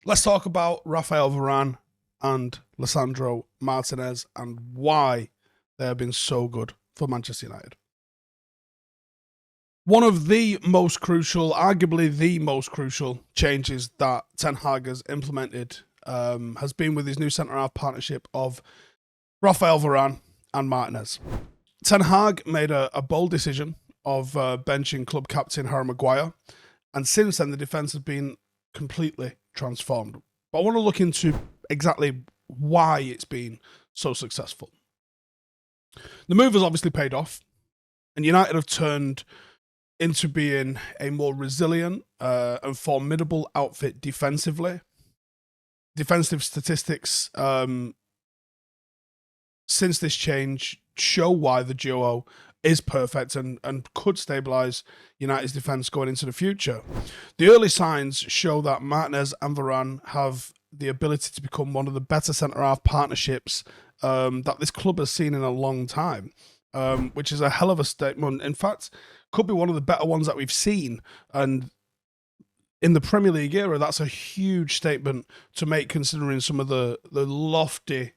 Let's talk about Raphael Varane and Lisandro Martinez and why they have been so good for Manchester United. One of the most crucial, arguably the most crucial changes that Ten Hag has implemented has been with his new centre-half partnership of Raphael Varane and Martinez. Ten Hag made a bold decision of benching club captain Harry Maguire, and since then the defence has been completely transformed. But I want to look into exactly why it's been so successful. The move has obviously paid off, and United have turned into being a more resilient and formidable outfit defensively. Defensive statistics since this change show why the duo is perfect and could stabilise United's defence going into the future. The early signs show that Martinez and Varane have the ability to become one of the better centre-half partnerships that this club has seen in a long time, which is a hell of a statement. In fact, could be one of the better ones that we've seen. And in the Premier League era, that's a huge statement to make, considering some of the lofty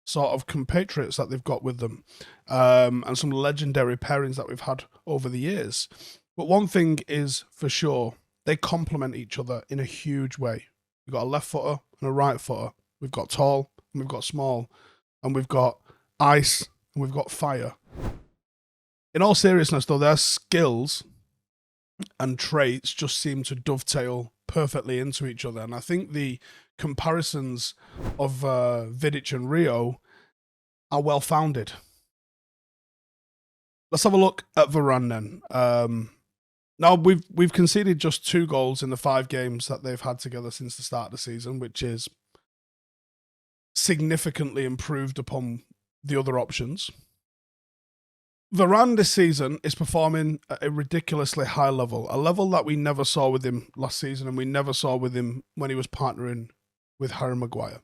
sort of compatriots that they've got with them, and some legendary pairings that we've had over the years. But one thing is for sure, they complement each other in a huge way. We've got a left footer and a right footer. We've got tall and we've got small, and we've got ice and we've got fire. In all seriousness, though, their skills and traits just seem to dovetail perfectly into each other. And I think the comparisons of Vidic and Rio are well founded. Let's have a look at Varane then. Now we've conceded just 2 goals in the 5 games that they've had together since the start of the season, which is significantly improved upon the other options. Varane this season is performing at a ridiculously high level, a level that we never saw with him last season and we never saw with him when he was partnering with Harry Maguire.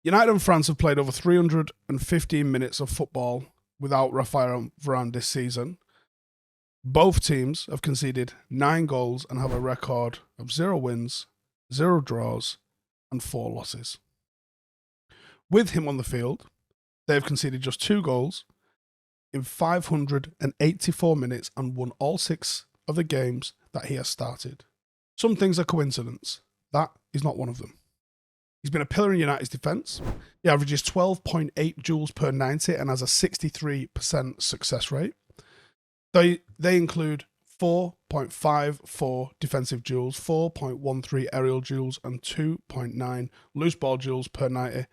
United and France have played over 315 minutes of football without Raphael Varane this season. Both teams have conceded 9 goals and have a record of 0 wins, 0 draws, and 4 losses. With him on the field, they have conceded just 2 goals in 584 minutes and won all 6 of the games that he has started. Some things are coincidence. That is not one of them. He's been a pillar in United's defence. He averages 12.8 joules per 90 and has a 63% success rate. They include 4.54 defensive joules, 4.13 aerial joules, and 2.9 loose ball joules per 90.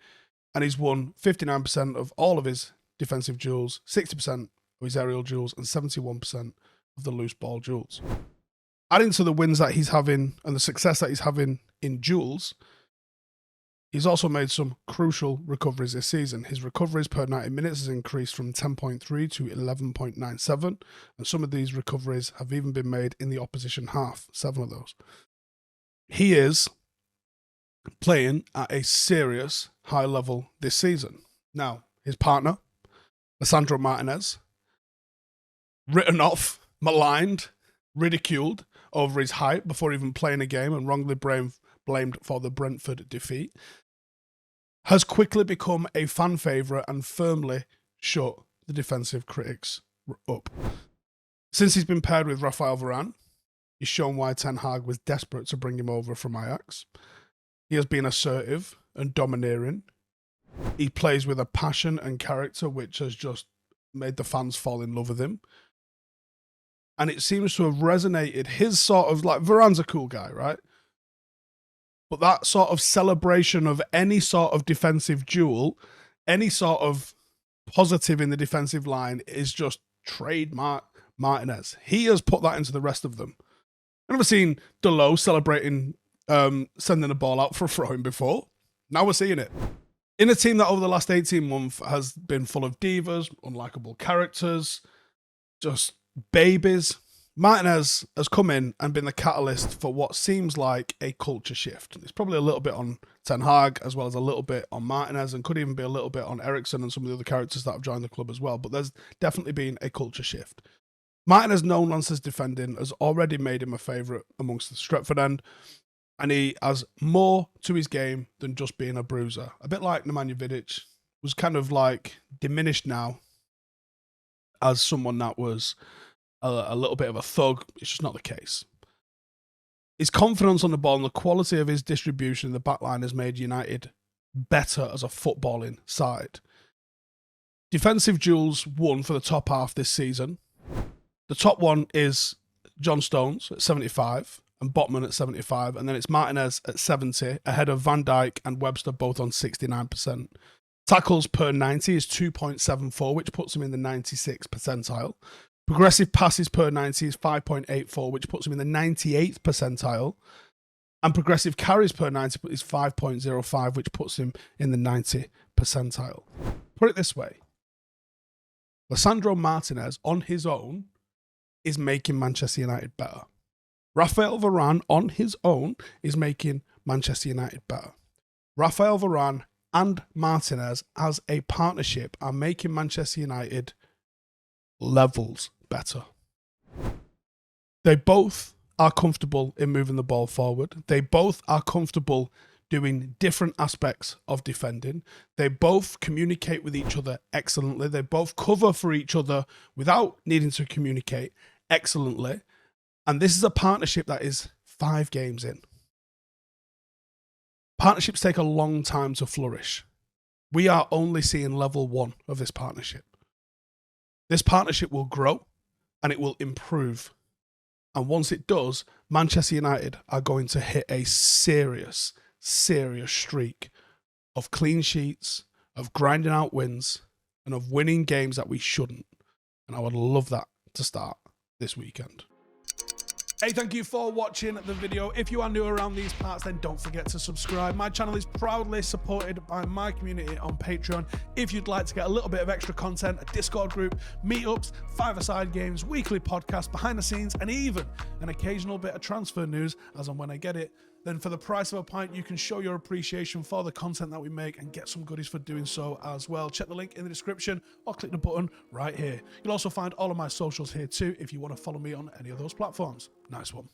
And he's won 59% of all of his defensive joules, 60% of his aerial joules, and 71% of the loose ball joules. Adding to the wins that he's having and the success that he's having in joules, he's also made some crucial recoveries this season. His recoveries per 90 minutes has increased from 10.3 to 11.97, and some of these recoveries have even been made in the opposition half, 7 of those. He is playing at a serious high level this season. Now, his partner, Lisandro Martinez, written off, maligned, ridiculed over his height before even playing a game and wrongly blamed for the Brentford defeat, has quickly become a fan favourite and firmly shut the defensive critics up. Since he's been paired with Raphael Varane, he's shown why Ten Hag was desperate to bring him over from Ajax. He has been assertive and domineering. He plays with a passion and character which has just made the fans fall in love with him. And it seems to have resonated. His sort of, like, Varane's a cool guy, right? But that sort of celebration of any sort of defensive duel, any sort of positive in the defensive line is just trademark Martinez. He has put that into the rest of them. I've never seen Delo celebrating sending a ball out for a throw-in before. Now we're seeing it. In a team that over the last 18 months has been full of divas, unlikable characters, just babies, Martinez has come in and been the catalyst for what seems like a culture shift. It's probably a little bit on Ten Hag as well as a little bit on Martinez, and could even be a little bit on Eriksen and some of the other characters that have joined the club as well. But there's definitely been a culture shift. Martinez, no nonsense defending, has already made him a favourite amongst the Stretford end. And he has more to his game than just being a bruiser. A bit like Man Utd was kind of like diminished now as someone that was a little bit of a thug. It's just not the case. His confidence on the ball and the quality of his distribution in the backline has made United better as a footballing side. Defensive duels won for the top half this season. The top one is John Stones at 75 and Botman at 75, and then it's Martinez at 70, ahead of Van Dijk and Webster both on 69%. Tackles per 90 is 2.74, which puts him in the 96th percentile. Progressive passes per 90 is 5.84, which puts him in the 98th percentile. And progressive carries per 90 is 5.05, which puts him in the 90th percentile. Put it this way. Lisandro Martinez on his own is making Manchester United better. Raphael Varane on his own is making Manchester United better. Raphael Varane and Martinez as a partnership are making Manchester United levels better. They both are comfortable in moving the ball forward. They both are comfortable doing different aspects of defending. They both communicate with each other excellently. They both cover for each other without needing to communicate excellently. And this is a partnership that is 5 games in. Partnerships take a long time to flourish. We are only seeing level 1 of this partnership. This partnership will grow and it will improve. And once it does, Manchester United are going to hit a serious streak of clean sheets, of grinding out wins, and of winning games that we shouldn't. And I would love that to start this weekend. Hey, thank you for watching the video. If you are new around these parts, then don't forget to subscribe. My channel is proudly supported by my community on Patreon. If you'd like to get a little bit of extra content, a Discord group, meetups, 5-a-side games, weekly podcasts, behind the scenes, and even an occasional bit of transfer news as and when I get it, then for the price of a pint, you can show your appreciation for the content that we make and get some goodies for doing so as well. Check the link in the description or click the button right here. You'll also find all of my socials here too if you want to follow me on any of those platforms. Nice one.